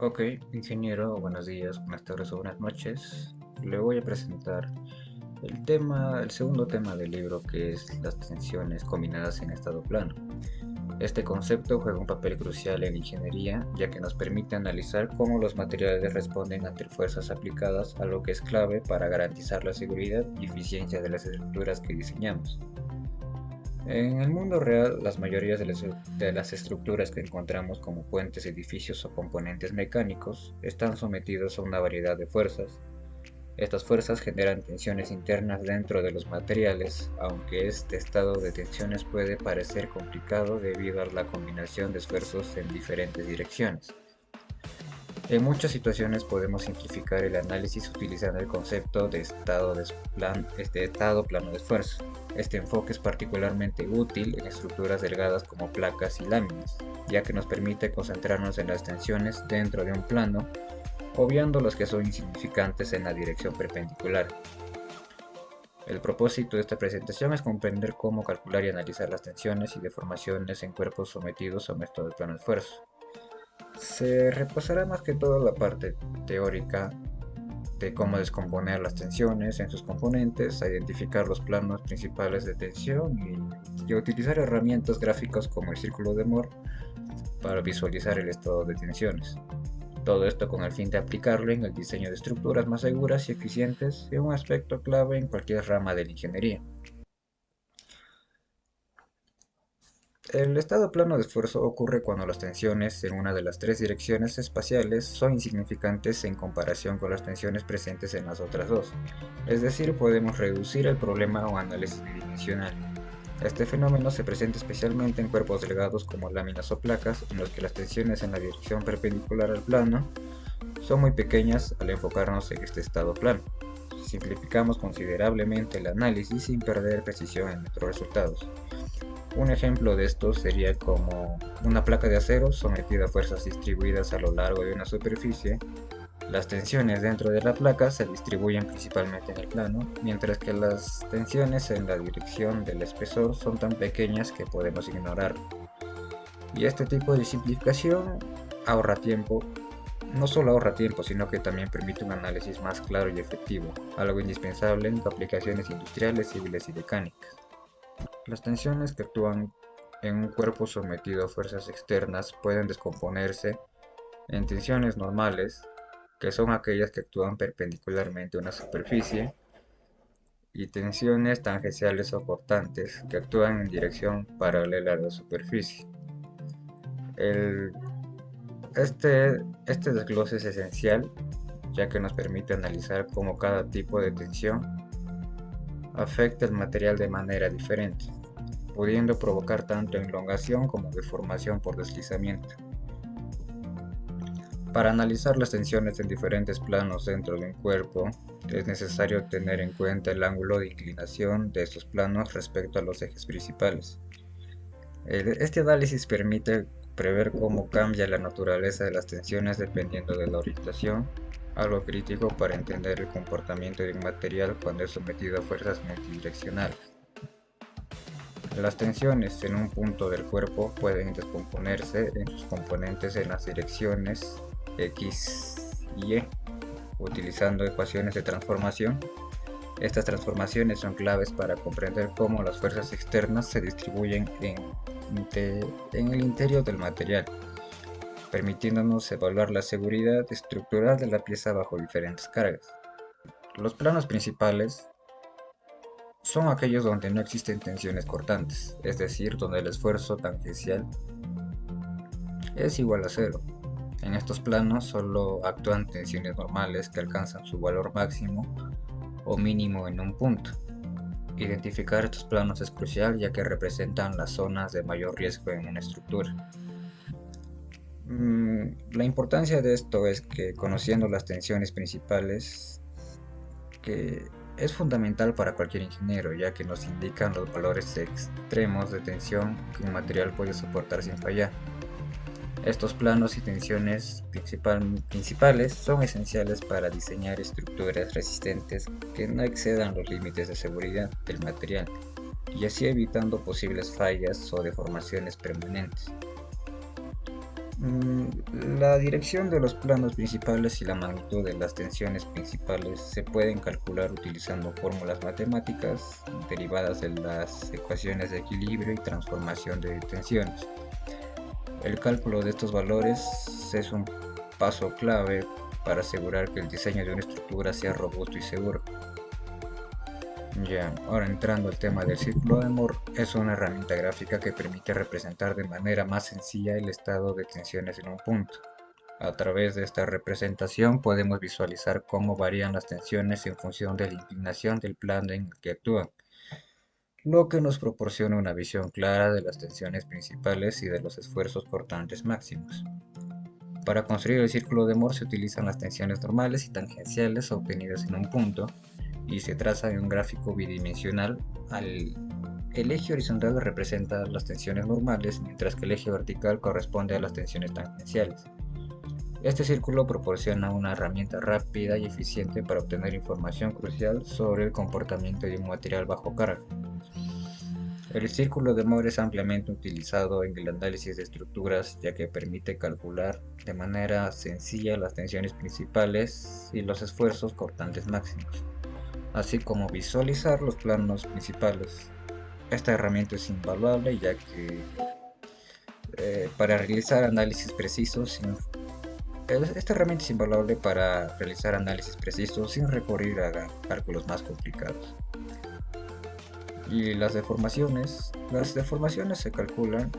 Ok, ingeniero, buenos días, buenas tardes o buenas noches. Le voy a presentar el segundo tema del libro, que es las tensiones combinadas en estado plano. Este concepto juega un papel crucial en la ingeniería, ya que nos permite analizar cómo los materiales responden ante fuerzas aplicadas, algo que es clave para garantizar la seguridad y eficiencia de las estructuras que diseñamos. En el mundo real, las mayorías de las estructuras que encontramos como puentes, edificios o componentes mecánicos están sometidos a una variedad de fuerzas. Estas fuerzas generan tensiones internas dentro de los materiales, aunque este estado de tensiones puede parecer complicado debido a la combinación de esfuerzos en diferentes direcciones. En muchas situaciones podemos simplificar el análisis utilizando el concepto de estado plano de esfuerzo. Este enfoque es particularmente útil en estructuras delgadas como placas y láminas, ya que nos permite concentrarnos en las tensiones dentro de un plano, obviando los que son insignificantes en la dirección perpendicular. El propósito de esta presentación es comprender cómo calcular y analizar las tensiones y deformaciones en cuerpos sometidos a un estado de plano de esfuerzo. Se repasará más que todo la parte teórica de cómo descomponer las tensiones en sus componentes, a identificar los planos principales de tensión y a utilizar herramientas gráficas como el círculo de Moore para visualizar el estado de tensiones. Todo esto con el fin de aplicarlo en el diseño de estructuras más seguras y eficientes, un aspecto clave en cualquier rama de la ingeniería. El estado plano de esfuerzo ocurre cuando las tensiones en una de las tres direcciones espaciales son insignificantes en comparación con las tensiones presentes en las otras dos. Es decir, podemos reducir el problema a un análisis bidimensional. Este fenómeno se presenta especialmente en cuerpos delgados como láminas o placas, en los que las tensiones en la dirección perpendicular al plano son muy pequeñas al enfocarnos en este estado plano. Simplificamos considerablemente el análisis sin perder precisión en nuestros resultados. Un ejemplo de esto sería como una placa de acero sometida a fuerzas distribuidas a lo largo de una superficie. Las tensiones dentro de la placa se distribuyen principalmente en el plano, mientras que las tensiones en la dirección del espesor son tan pequeñas que podemos ignorarlo. Y este tipo de simplificación ahorra tiempo. No solo ahorra tiempo, sino que también permite un análisis más claro y efectivo, algo indispensable en aplicaciones industriales, civiles y mecánicas. Las tensiones que actúan en un cuerpo sometido a fuerzas externas pueden descomponerse en tensiones normales, que son aquellas que actúan perpendicularmente a una superficie, y tensiones tangenciales o cortantes, que actúan en dirección paralela a la superficie. El- este desglose es esencial, ya que nos permite analizar cómo cada tipo de tensión afecta el material de manera diferente, pudiendo provocar tanto elongación como deformación por deslizamiento. Para analizar las tensiones en diferentes planos dentro de un cuerpo, es necesario tener en cuenta el ángulo de inclinación de estos planos respecto a los ejes principales. Este análisis permite prever cómo cambia la naturaleza de las tensiones dependiendo de la orientación, algo crítico para entender el comportamiento de un material cuando es sometido a fuerzas multidireccionales. Las tensiones en un punto del cuerpo pueden descomponerse en sus componentes en las direcciones X y Y, utilizando ecuaciones de transformación. Estas transformaciones son claves para comprender cómo las fuerzas externas se distribuyen en el interior del material, permitiéndonos evaluar la seguridad estructural de la pieza bajo diferentes cargas. Los planos principales son aquellos donde no existen tensiones cortantes, es decir, donde el esfuerzo tangencial es igual a cero. En estos planos solo actúan tensiones normales que alcanzan su valor máximo o mínimo en un punto. Identificar estos planos es crucial, ya que representan las zonas de mayor riesgo en una estructura. La importancia de esto es que, conociendo las tensiones principales, que es fundamental para cualquier ingeniero, ya que nos indican los valores extremos de tensión que un material puede soportar sin fallar. Estos planos y tensiones principales son esenciales para diseñar estructuras resistentes que no excedan los límites de seguridad del material, y así evitando posibles fallas o deformaciones permanentes. La dirección de los planos principales y la magnitud de las tensiones principales se pueden calcular utilizando fórmulas matemáticas derivadas de las ecuaciones de equilibrio y transformación de tensiones. El cálculo de estos valores es un paso clave para asegurar que el diseño de una estructura sea robusto y seguro. Ya, ahora entrando al tema del círculo de Moore, es una herramienta gráfica que permite representar de manera más sencilla el estado de tensiones en un punto. A través de esta representación podemos visualizar cómo varían las tensiones en función de la inclinación del plano en el que actúan, lo que nos proporciona una visión clara de las tensiones principales y de los esfuerzos cortantes máximos. Para construir el círculo de Moore se utilizan las tensiones normales y tangenciales obtenidas en un punto y se traza en un gráfico bidimensional. El eje horizontal representa las tensiones normales, mientras que el eje vertical corresponde a las tensiones tangenciales. Este círculo proporciona una herramienta rápida y eficiente para obtener información crucial sobre el comportamiento de un material bajo carga. El círculo de Moore es ampliamente utilizado en el análisis de estructuras, ya que permite calcular de manera sencilla las tensiones principales y los esfuerzos cortantes máximos, así como visualizar los planos principales. Esta herramienta es invaluable ya que para realizar análisis precisos sin esta herramienta es invaluable para realizar análisis precisos sin recurrir a cálculos más complicados. Y las deformaciones se calculan.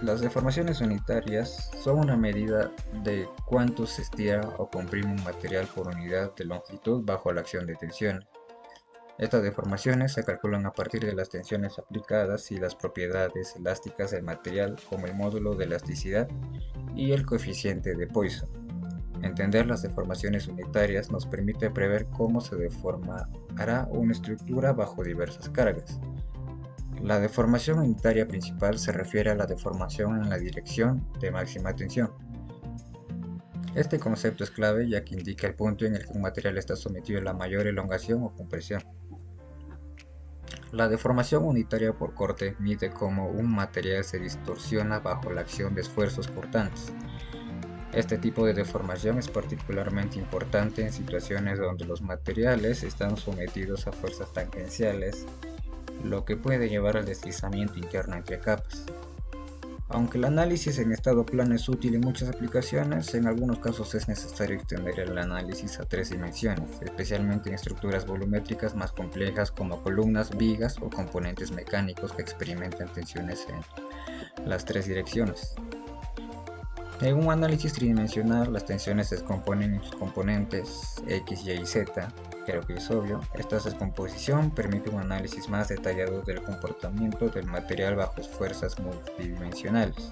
Las deformaciones unitarias son una medida de cuánto se estira o comprime un material por unidad de longitud bajo la acción de tensión. Estas deformaciones se calculan a partir de las tensiones aplicadas y las propiedades elásticas del material, como el módulo de elasticidad y el coeficiente de Poisson. Entender las deformaciones unitarias nos permite prever cómo se deformará una estructura bajo diversas cargas. La deformación unitaria principal se refiere a la deformación en la dirección de máxima tensión. Este concepto es clave ya que indica el punto en el que un material está sometido a la mayor elongación o compresión. La deformación unitaria por corte mide cómo un material se distorsiona bajo la acción de esfuerzos cortantes. Este tipo de deformación es particularmente importante en situaciones donde los materiales están sometidos a fuerzas tangenciales, lo que puede llevar al deslizamiento interno entre capas. Aunque el análisis en estado plano es útil en muchas aplicaciones, en algunos casos es necesario extender el análisis a 3 dimensiones, especialmente en estructuras volumétricas más complejas como columnas, vigas o componentes mecánicos que experimentan tensiones en las 3 direcciones. En un análisis tridimensional, las tensiones se descomponen en sus componentes X, Y y Z. Creo que es obvio. Esta descomposición permite un análisis más detallado del comportamiento del material bajo fuerzas multidimensionales.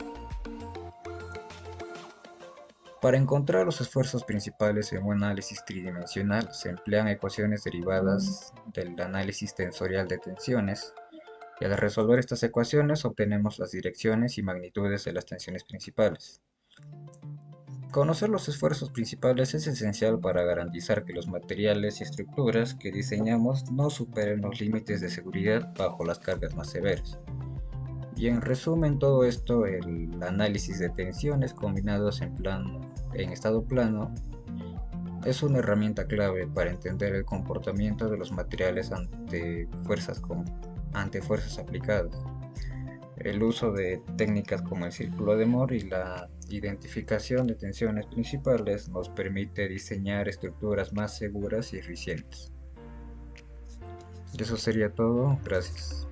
Para encontrar los esfuerzos principales en un análisis tridimensional, se emplean ecuaciones derivadas del análisis tensorial de tensiones, y al resolver estas ecuaciones obtenemos las direcciones y magnitudes de las tensiones principales. Conocer los esfuerzos principales es esencial para garantizar que los materiales y estructuras que diseñamos no superen los límites de seguridad bajo las cargas más severas. Y en resumen, todo esto, el análisis de tensiones combinados en estado plano es una herramienta clave para entender el comportamiento de los materiales ante fuerzas aplicadas. El uso de técnicas como el círculo de Moore y la identificación de tensiones principales nos permite diseñar estructuras más seguras y eficientes. Eso sería todo, gracias.